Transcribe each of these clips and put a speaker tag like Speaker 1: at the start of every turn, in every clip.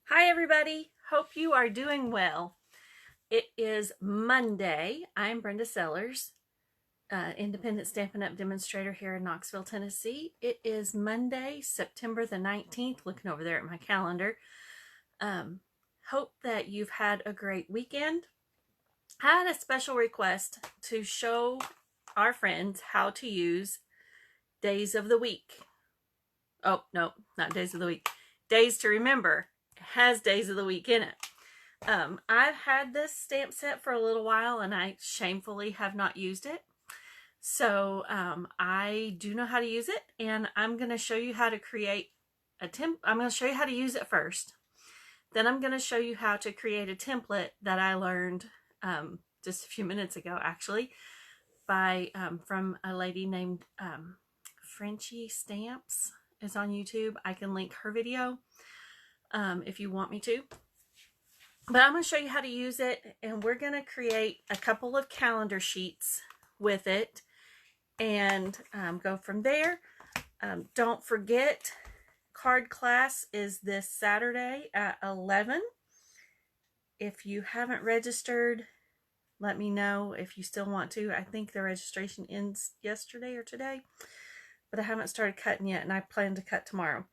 Speaker 1: Hi everybody, hope you are doing well. It is Monday. I'm Brenda Sellers, independent Stampin' Up demonstrator here in Knoxville, Tennessee. It is Monday, September the 19th, looking over there at my calendar. Hope that you've had a great weekend. I had a special request to show our friends how to use days of the week. Oh, no, not days of the week. Days to remember. It has days of the week in it. I've had this stamp set for a little while and I shamefully have not used it. So I do know how to use it, and I'm going to show you how to create I'm going to show you how to use it first. Then I'm going to show you how to create a template that I learned just a few minutes ago, actually, by from a lady named Frenchy Stamps. Is on YouTube. I can link her video if you want me to. But I'm going to show you how to use it, and we're going to create a couple of calendar sheets with it and go from there. Don't forget, card class is this Saturday at 11. If you haven't registered, let me know if you still want to. I think the registration ends yesterday or today, but I haven't started cutting yet, and I plan to cut tomorrow.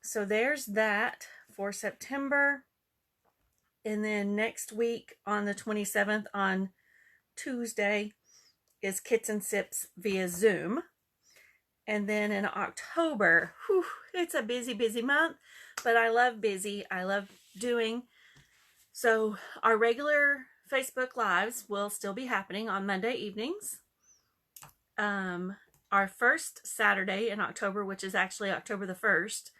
Speaker 1: So there's that for September. And then next week on the 27th, on Tuesday, is Kits and Sips via Zoom. And then in October, it's a busy, busy month, but I love busy. I love doing. So our regular Facebook Lives will still be happening on Monday evenings. Our first Saturday in October, which is actually October the 1st,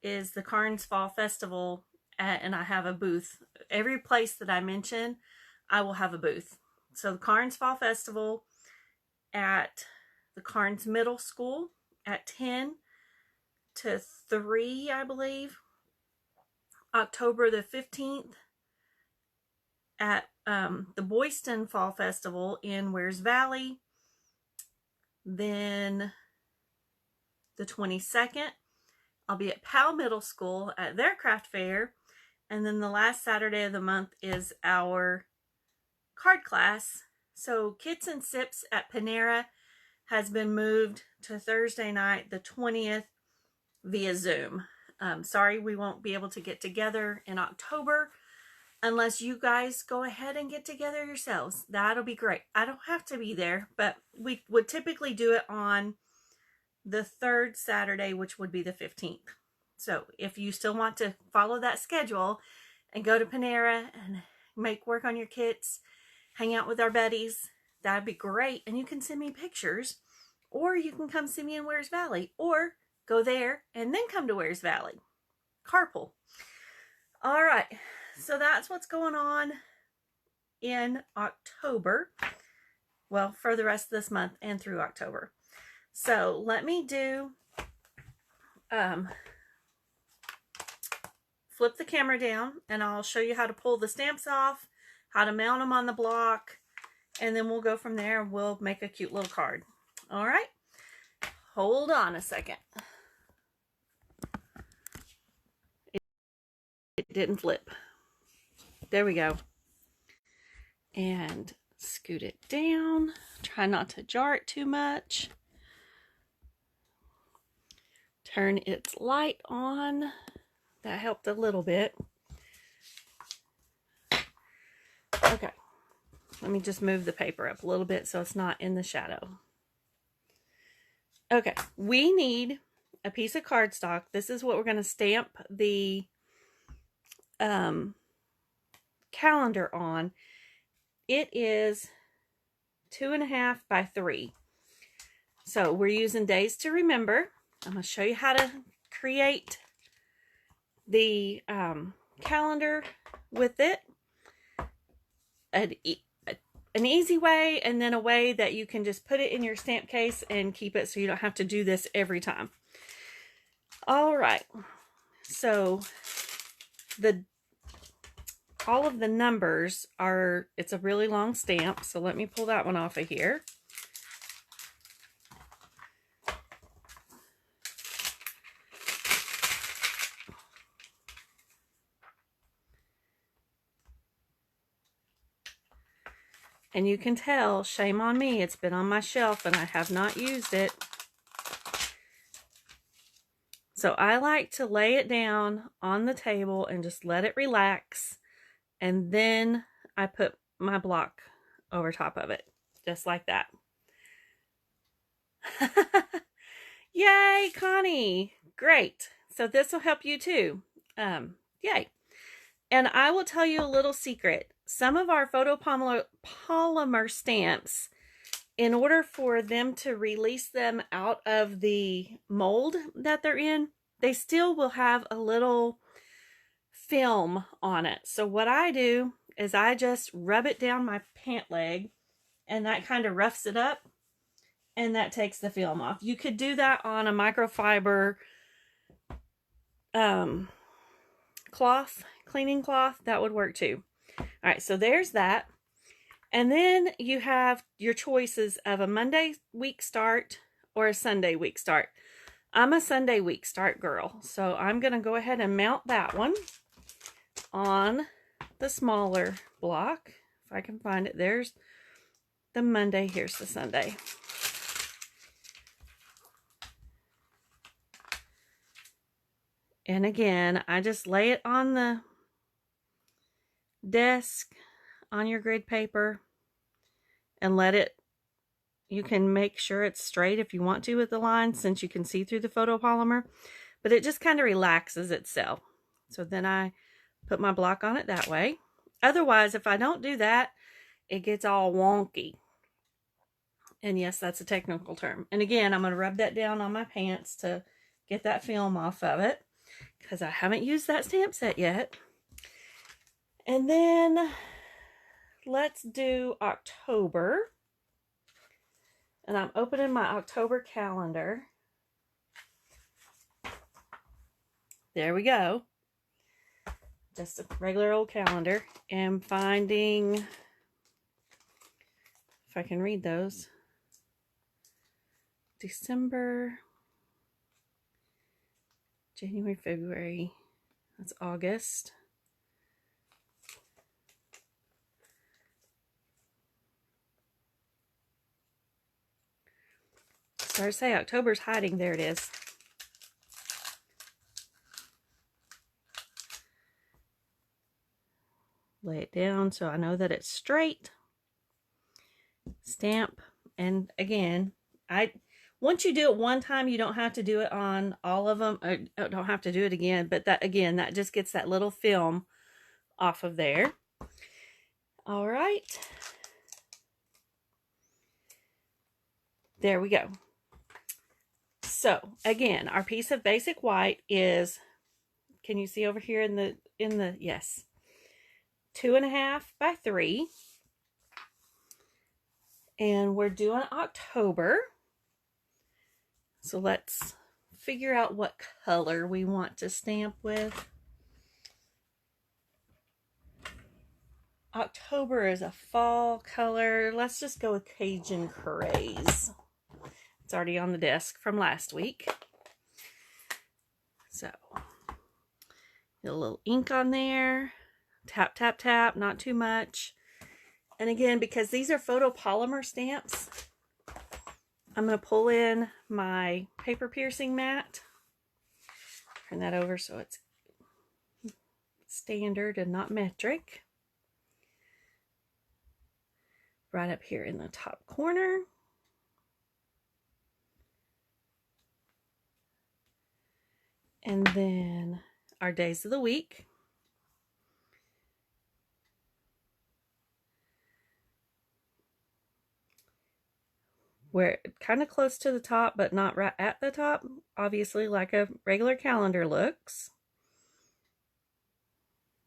Speaker 1: is the Karns Fall Festival, and I have a booth. Every place that I mention, I will have a booth. So the Karns Fall Festival at the Karns Middle School at 10 to 3, I believe. October the 15th at the Boyston Fall Festival in Wears Valley. Then the 22nd, I'll be at Powell Middle School at their craft fair. And then the last Saturday of the month is our card class. So Kits and Sips at Panera has been moved to Thursday night, the 20th, via Zoom. Sorry, we won't be able to get together in October unless you guys go ahead and get together yourselves. That'll be great. I don't have to be there, but we would typically do it on the third Saturday, which would be the 15th. So if you still want to follow that schedule and go to Panera and make work on your kits, hang out with our buddies, that'd be great. And you can send me pictures, or you can come see me in Wears Valley, or go there and then come to Wears Valley. Carpool. All right. So that's what's going on in October. Well, for the rest of this month and through October. So let me do, flip the camera down, and I'll show you how to pull the stamps off, how to mount them on the block, and then we'll go from there. We'll make a cute little card. All right. Hold on a second. It didn't flip. There we go. And scoot it down. Try not to jar it too much. Turn its light on. That helped a little bit. Okay. Let me just move the paper up a little bit so it's not in the shadow. Okay. We need a piece of cardstock. This is what we're going to stamp the calendar on. It is 2.5 by 3. So we're using days to remember. I'm going to show you how to create the calendar with it. An easy way, and then a way that you can just put it in your stamp case and keep it so you don't have to do this every time. All right. So all of the numbers are, it's a really long stamp, so let me pull that one off of here. And you can tell, shame on me, it's been on my shelf and I have not used it. So I like to lay it down on the table and just let it relax. And then I put my block over top of it, just like that. Yay, Connie. Great. So this will help you too. Yay. And I will tell you a little secret. Some of our photopolymer stamps, in order for them to release them out of the mold that they're in, they still will have a little film on it. So what I do is I just rub it down my pant leg, and that kind of roughs it up, and that takes the film off. You could do that on a microfiber cloth, cleaning cloth. That would work too. All right, so there's that. And then you have your choices of a Monday week start or a Sunday week start. I'm a Sunday week start girl, so I'm going to go ahead and mount that one on the smaller block. If I can find it, there's the Monday, here's the Sunday. And again, I just lay it on the desk on your grid paper and let it, you can make sure it's straight if you want to with the lines, since you can see through the photopolymer, but it just kind of relaxes itself. So then I put my block on it that way. Otherwise, if I don't do that, it gets all wonky. And yes, that's a technical term. And again, I'm going to rub that down on my pants to get that film off of it, because I haven't used that stamp set yet. And then let's do October. And I'm opening my October calendar. There we go. Just a regular old calendar. And finding, if I can read those, December, January, February, that's August. So I say October's hiding, there it is. Lay it down so I know that it's straight. Stamp. And again, once you do it one time, you don't have to do it on all of them. Or don't have to do it again. But that, again, that just gets that little film off of there. All right. There we go. So again, our piece of basic white is, can you see over here in the, yes, 2.5 by 3. And we're doing October. So let's figure out what color we want to stamp with. October is a fall color. Let's just go with Cajun Craze. It's already on the desk from last week. So, get a little ink on there. Tap, tap, tap, not too much. And again, because these are photopolymer stamps, I'm going to pull in my paper piercing mat. Turn that over so it's standard and not metric. Right up here in the top corner. And then our days of the week. We're kind of close to the top, but not right at the top. Obviously, like a regular calendar looks.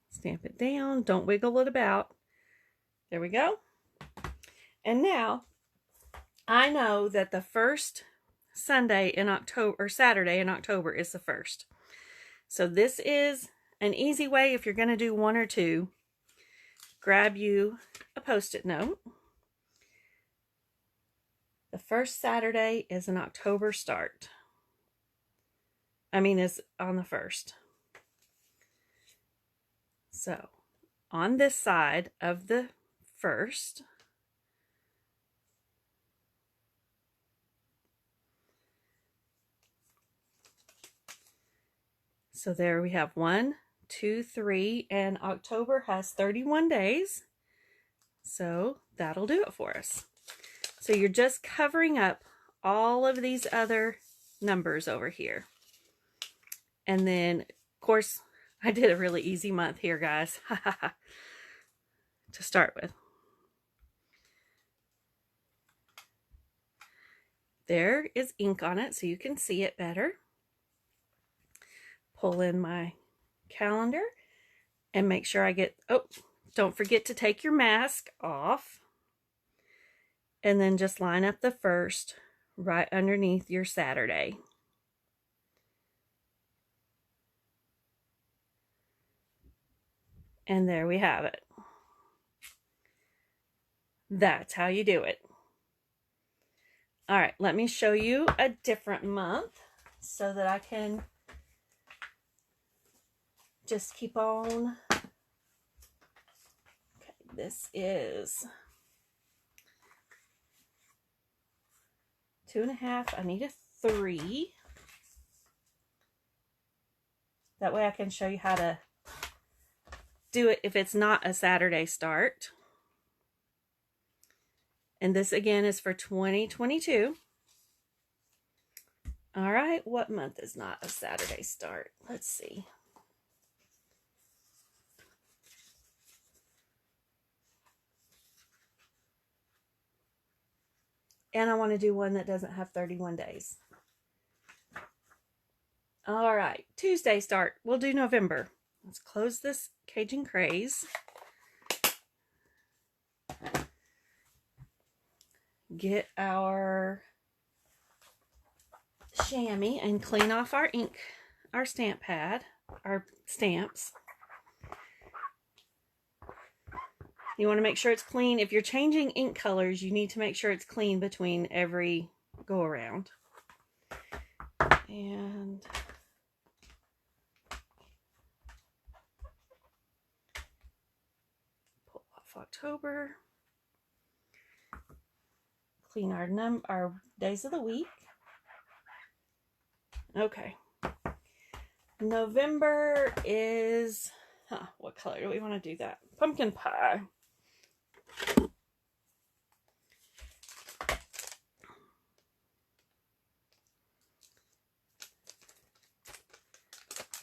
Speaker 1: Stamp it down. Don't wiggle it about. There we go. And now, I know that the first Sunday in October, or Saturday in October, is the 1st. So this is an easy way, if you're going to do one or two, grab you a Post-it note. The first Saturday is an October start. Is on the 1st. So, on this side of the 1st, So there we have 1, 2, 3, and October has 31 days. So that'll do it for us. So you're just covering up all of these other numbers over here. And then, of course, I did a really easy month here, guys, to start with. There is ink on it so you can see it better. Pull in my calendar and make sure I get, oh, don't forget to take your mask off. And then just line up the first right underneath your Saturday. And there we have it. That's how you do it. All right, let me show you a different month so that I can just keep on. Okay, this is 2.5. I need a 3. That way I can show you how to do it if it's not a Saturday start. And this again is for 2022. All right, what month is not a Saturday start? Let's see. And I want to do one that doesn't have 31 days. All right, Tuesday start. We'll do November. Let's close this Cajun Craze. Get our chamois and clean off our ink, our stamp pad, our stamps. You want to make sure it's clean. If you're changing ink colors, you need to make sure it's clean between every go around. And pull off October. Clean our days of the week. Okay. November is, what color do we want to do that? Pumpkin pie.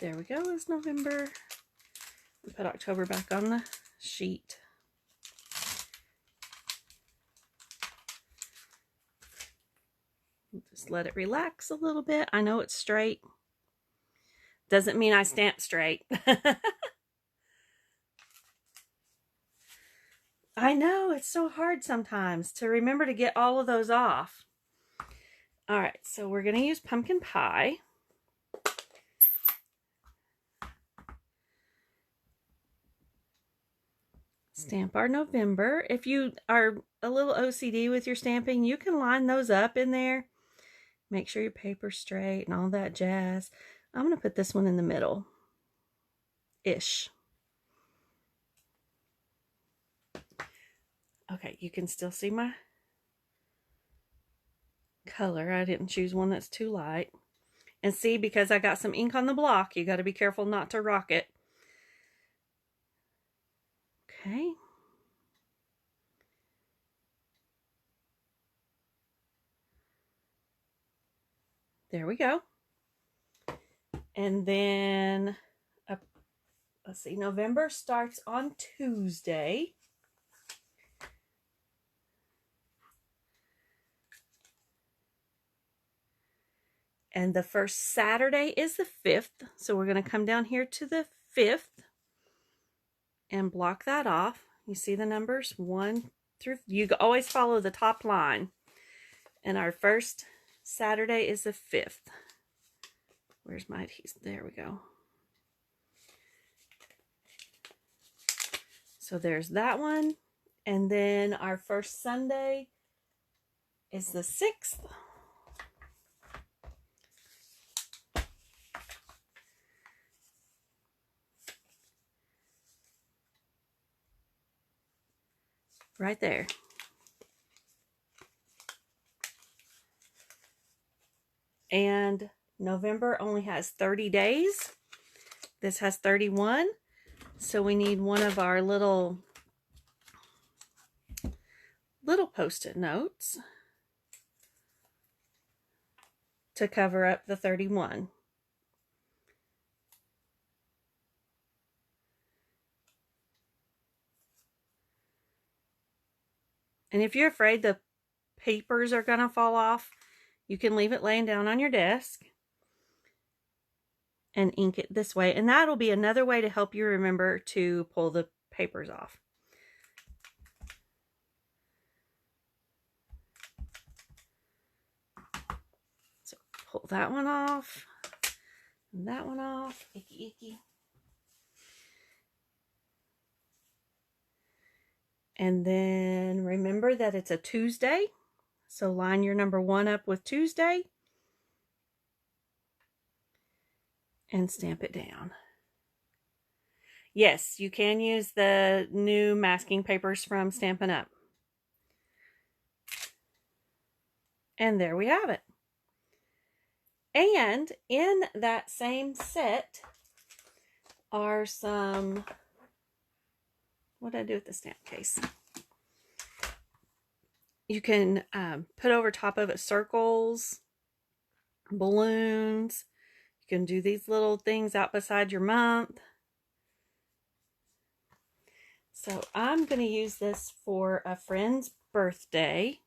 Speaker 1: There we go, it's November. We put October back on the sheet. Just let it relax a little bit. I know it's straight. Doesn't mean I stamp straight. I know, it's so hard sometimes to remember to get all of those off. All right, so we're going to use pumpkin pie. Stamp our November. If you are a little OCD with your stamping, you can line those up in there. Make sure your paper's straight and all that jazz. I'm going to put this one in the middle-ish. Okay, you can still see my color. I didn't choose one that's too light. And see, because I got some ink on the block, you got to be careful not to rock it. Okay. There we go. And then, let's see, November starts on Tuesday. And the first Saturday is the 5th. So we're going to come down here to the 5th and block that off. You see the numbers 1 through, you always follow the top line. And our first Saturday is the 5th. Where's my adhesive? There we go. So there's that one. And then our first Sunday is the 6th. Right there. And November only has 30 days. This has 31, so we need one of our little Post-it notes to cover up the 31. And if you're afraid the papers are going to fall off, you can leave it laying down on your desk and ink it this way. And that'll be another way to help you remember to pull the papers off. So pull that one off, and that one off. Icky, icky. And then remember that it's a Tuesday. So line your number 1 up with Tuesday and stamp it down. Yes, you can use the new masking papers from Stampin' Up. And there we have it. And in that same set are some, what did I do with the stamp case? You can put over top of it circles, balloons. You can do these little things out beside your month. So I'm going to use this for a friend's birthday.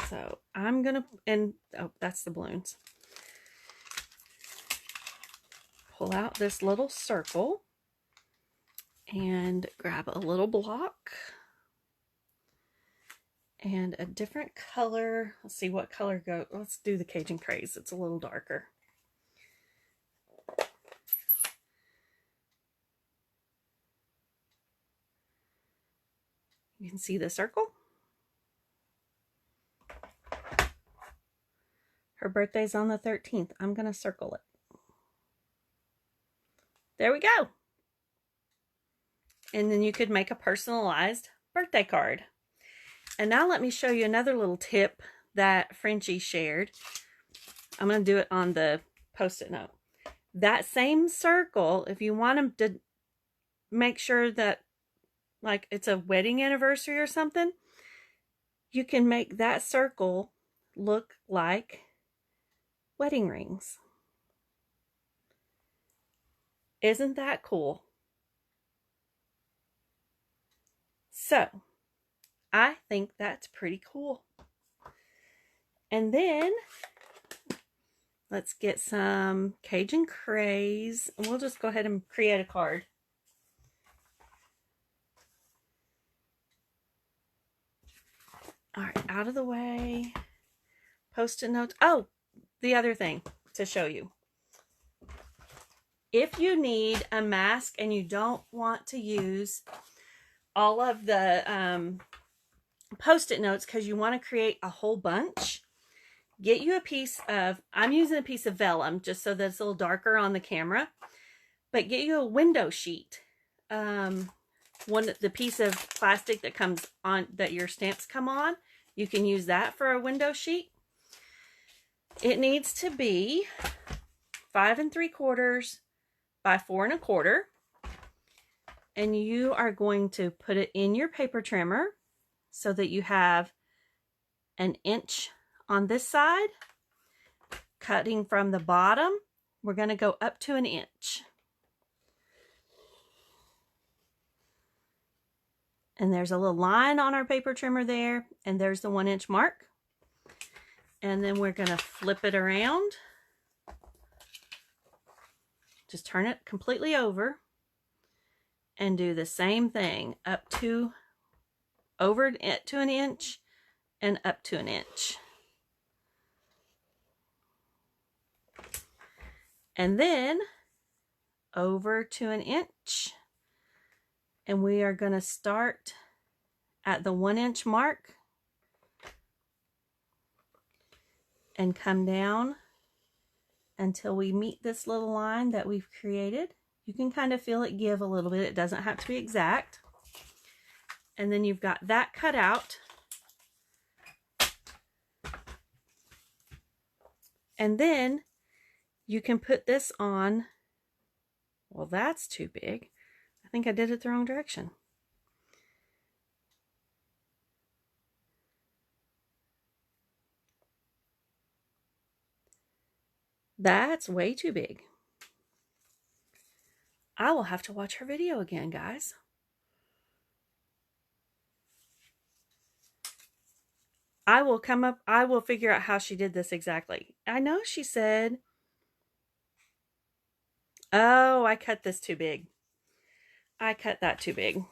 Speaker 1: So I'm going to, and oh, that's the balloons. Pull out this little circle and grab a little block and a different color. Let's see what color go. Let's do the Cajun Craze. It's a little darker. You can see the circle. Her birthday's on the 13th. I'm going to circle it. There we go. And then you could make a personalized birthday card. And now let me show you another little tip that Frenchie shared. I'm going to do it on the Post-it note. That same circle, if you want them to make sure that like it's a wedding anniversary or something, you can make that circle look like wedding rings. Isn't that cool? So, I think that's pretty cool. And then, let's get some Cajun Craze. And we'll just go ahead and create a card. All right, out of the way. Post-it notes. Oh, the other thing to show you. If you need a mask and you don't want to use all of the Post-it notes because you want to create a whole bunch, get you a piece of, I'm using a piece of vellum just so that it's a little darker on the camera, but get you a window sheet. The piece of plastic that comes on, that your stamps come on, you can use that for a window sheet. It needs to be 5 3/4 by 4 1/4. And you are going to put it in your paper trimmer so that you have 1 inch on this side. Cutting from the bottom, we're going to go up to 1 inch. And there's a little line on our paper trimmer there, and there's the 1 inch mark. And then we're going to flip it around. Just turn it completely over and do the same thing up to over to 1 inch and up to 1 inch. And then over to 1 inch. And we are going to start at the 1 inch mark and come down until we meet this little line that we've created. You can kind of feel it give a little bit. It doesn't have to be exact. And then you've got that cut out. And then you can put this on Well, that's too big. I think I did it the wrong direction. That's way too big. I will have to watch her video again, guys. I will figure out how she did this exactly. I know she said, oh, I cut this too big. I cut that too big.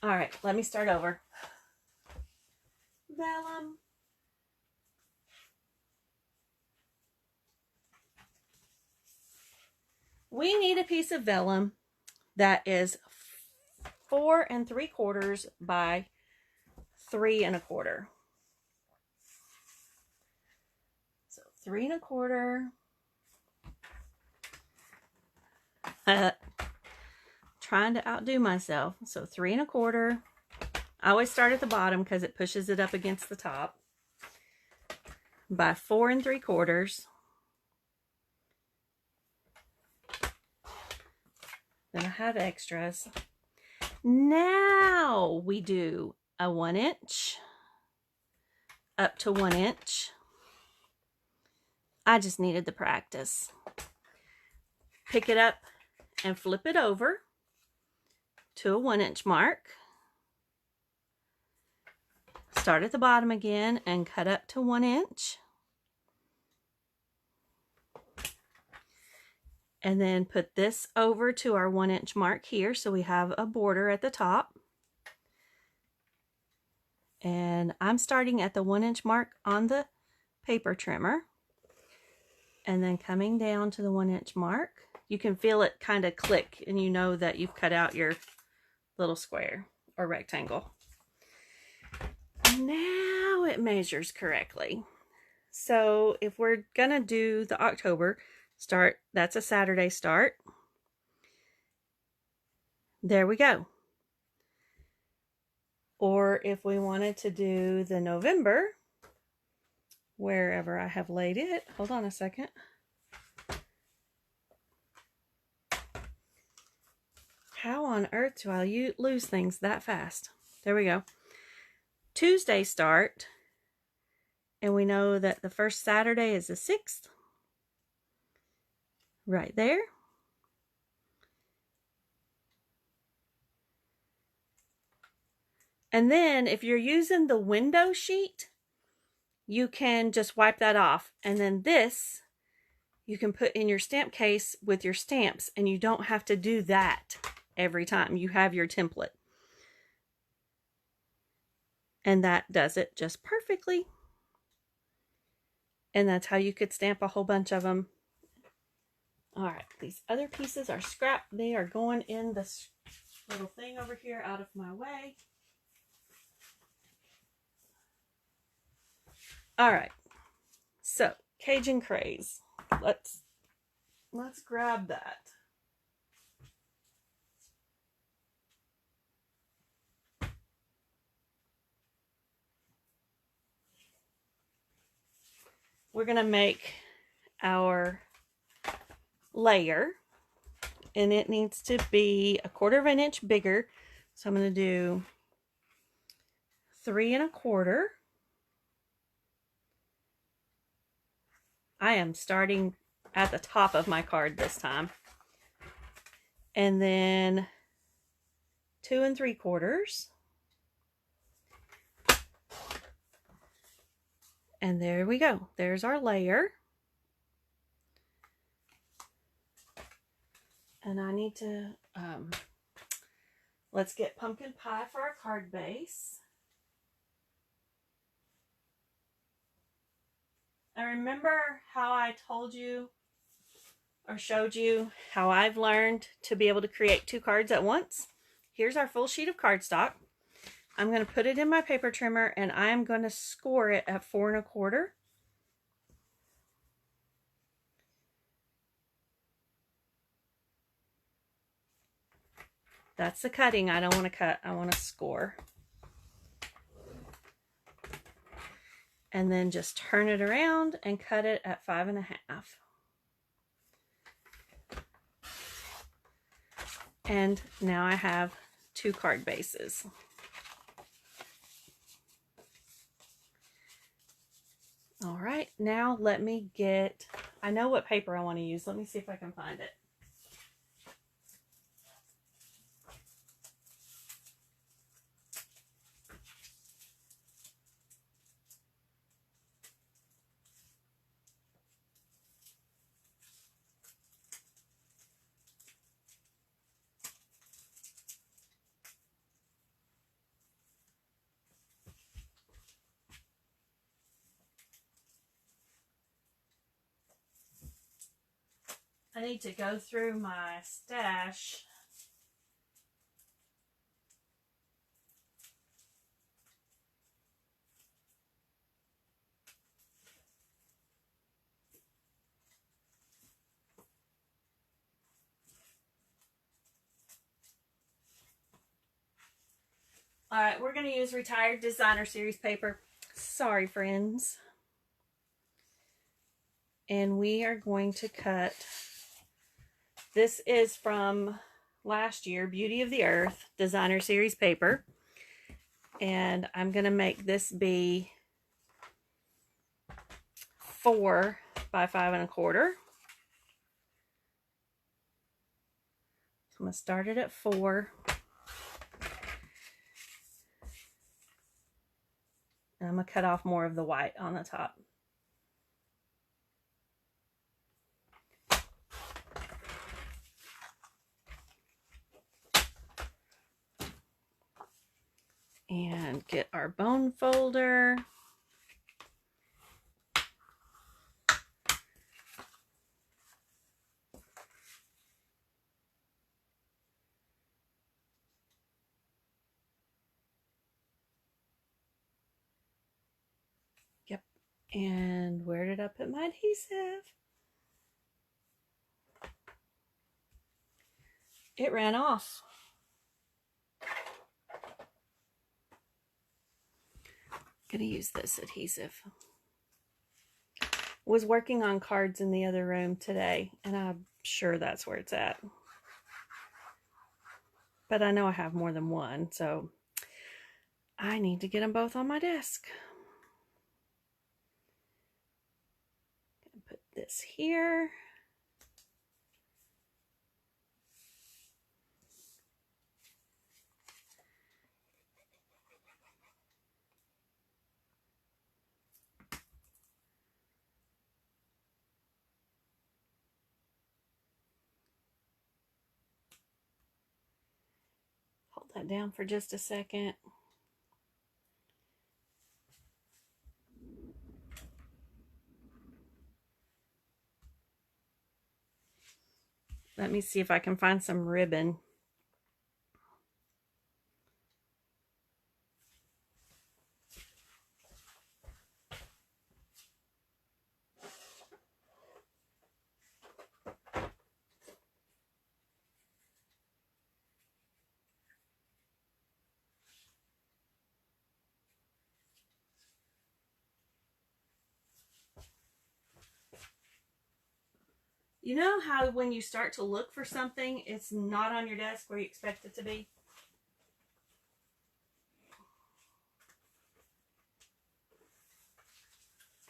Speaker 1: All right, let me start over. Vellum. We need a piece of vellum that is 4 3/4 by 3 1/4. So 3 1/4. Trying to outdo myself. So 3 1/4. I always start at the bottom because it pushes it up against the top. By 4 3/4. Then I have extras. Now we do a 1 inch up to 1 inch. I just needed the practice. Pick it up and flip it over to a 1 inch mark. Start at the bottom again and cut up to 1 inch. And then put this over to our 1 inch mark here, so we have a border at the top. And I'm starting at the 1 inch mark on the paper trimmer. And then coming down to the 1 inch mark. You can feel it kind of click, and you know that you've cut out your little square or rectangle. Now it measures correctly. So if we're gonna do the October start, that's a Saturday start. There we go. Or if we wanted to do the November, wherever I have laid it, hold on a second. How on earth do I lose things that fast? There we go. Tuesday start, and we know that the first Saturday is the 6th. Right there. And then if you're using the window sheet, you can just wipe that off. And then this, you can put in your stamp case with your stamps, and you don't have to do that every time. You have your template. And that does it just perfectly. And that's how you could stamp a whole bunch of them. All right, these other pieces are scrap. They are going in this little thing over here out of my way. All right, so Cajun Craze. Let's grab that. We're gonna make our layer, and it needs to be 1/4 inch bigger. So I'm going to do 3 1/4. I am starting at the top of my card this time. And then 2 3/4. And there we go. There's our layer. And I need to, let's get pumpkin pie for our card base. And remember how I told you or showed you how I've learned to be able to create 2 cards at once? Here's our full sheet of cardstock. I'm going to put it in my paper trimmer, and I'm going to score it at 4 1/4. That's the cutting. I don't want to cut. I want to score. And then just turn it around and cut it at 5 1/2. And now I have 2 card bases. All right, now let me get, I know what paper I want to use. Let me see if I can find it. I need to go through my stash. All right, we're going to use retired designer series paper. Sorry, friends. And we are going to cut, this is from last year, Beauty of the Earth designer series paper. And I'm going to make this be 4 by 5 1/4. So I'm going to start it at 4. And I'm going to cut off more of the white on the top. And get our bone folder. Yep. And where did I put my adhesive? It ran off. Gonna use this adhesive. Was working on cards in the other room today, and I'm sure that's where it's at. But I know I have more than one, so I need to get them both on my desk. Put this here. Hold that down for just a second. Let me see if I can find some ribbon. You know how when you start to look for something, it's not on your desk where you expect it to be?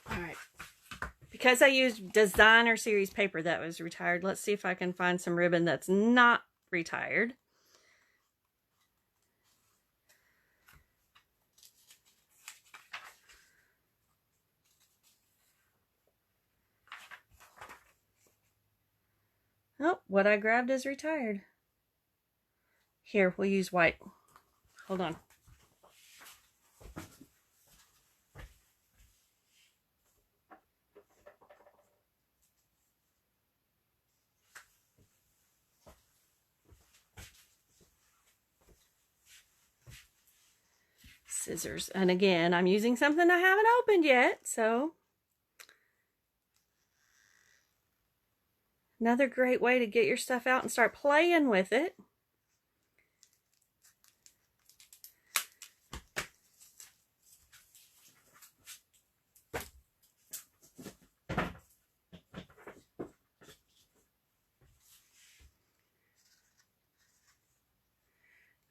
Speaker 1: All right. Because I used designer series paper that was retired, let's see if I can find some ribbon that's not retired. Oh, what I grabbed is retired. Here, we'll use white. Hold on. Scissors. And again, I'm using something I haven't opened yet, so another great way to get your stuff out and start playing with it.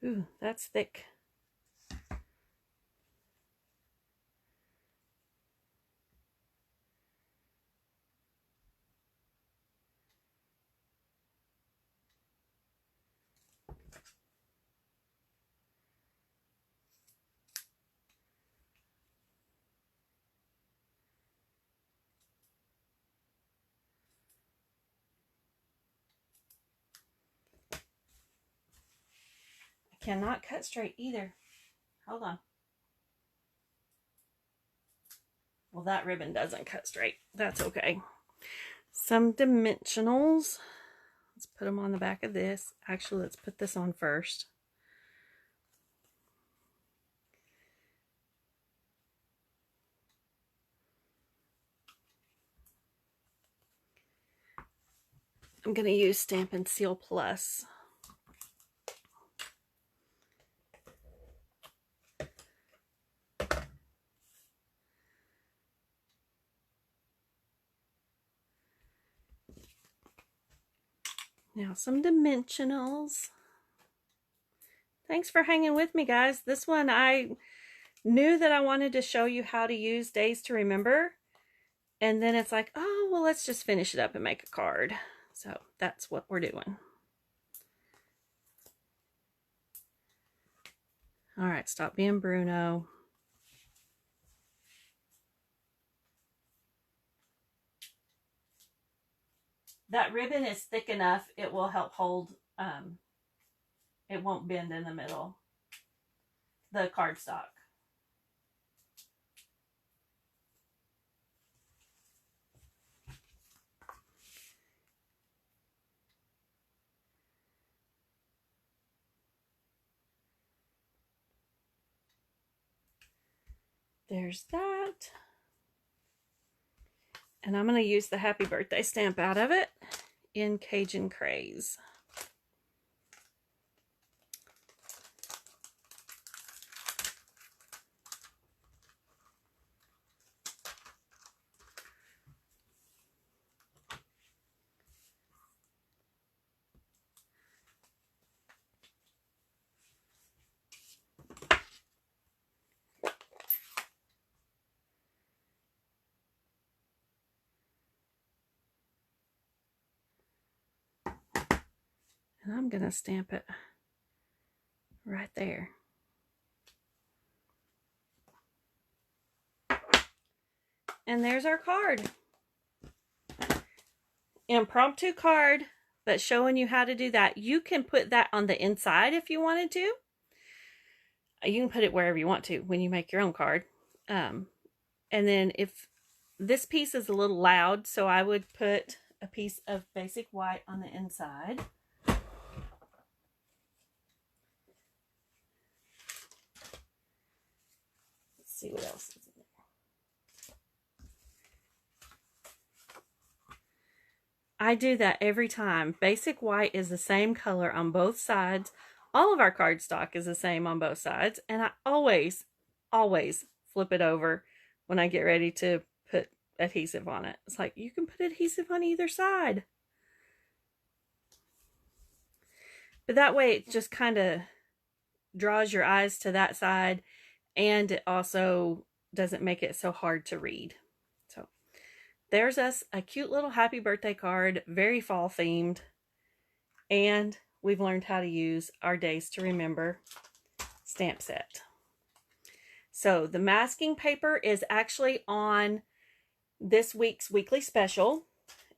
Speaker 1: Ooh, that's thick. Cannot cut straight either. Hold on. Well, that ribbon doesn't cut straight. That's okay. Some dimensionals. Let's put them on the back of this. Actually, let's put this on first. I'm going to use Stampin' Seal Plus. Now some dimensionals. Thanks for hanging with me, guys. This one I knew that I wanted to show you how to use Days to Remember. And then it's like, oh, well, let's just finish it up and make a card. So that's what we're doing. All right, stop being Bruno. That ribbon is thick enough, it will help hold, it won't bend in the middle, the cardstock. There's that. And I'm going to use the happy birthday stamp out of it in Cajun Craze. And I'm going to stamp it right there. And there's our card. Impromptu card, but showing you how to do that. You can put that on the inside if you wanted to. You can put it wherever you want to when you make your own card. And then if this piece is a little loud, so I would put a piece of basic white on the inside. See what else is in there. I do that every time. Basic white is the same color on both sides. All of our cardstock is the same on both sides. And I always flip it over when I get ready to put adhesive on it. It's like, you can put adhesive on either side. But that way it just kind of draws your eyes to that side. And it also doesn't make it so hard to read. So there's us, a cute little happy birthday card, very fall themed. And we've learned how to use our Days to Remember stamp set. So the masking paper is actually on this week's weekly special.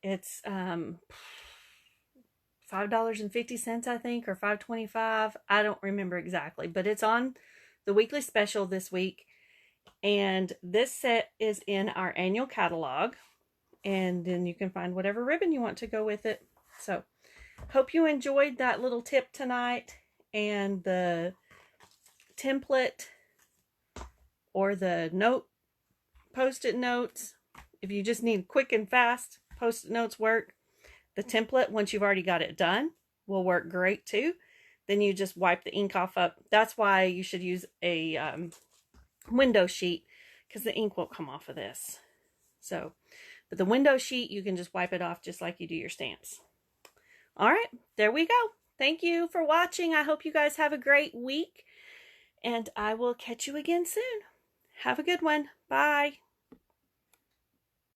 Speaker 1: It's $5.50, I think, or $5.25. I don't remember exactly, but it's on the weekly special this week. And this set is in our annual catalog, and then you can find whatever ribbon you want to go with it. So hope you enjoyed that little tip tonight, and the template or the note, post-it notes. If you just need quick and fast, post-it notes work. The template, once you've already got it done, will work great too. Then you just wipe the ink off up. That's why you should use a window sheet, because the ink won't come off of this. So, but the window sheet, you can just wipe it off just like you do your stamps. All right, there we go. Thank you for watching. I hope you guys have a great week, and I will catch you again soon. Have a good one. Bye.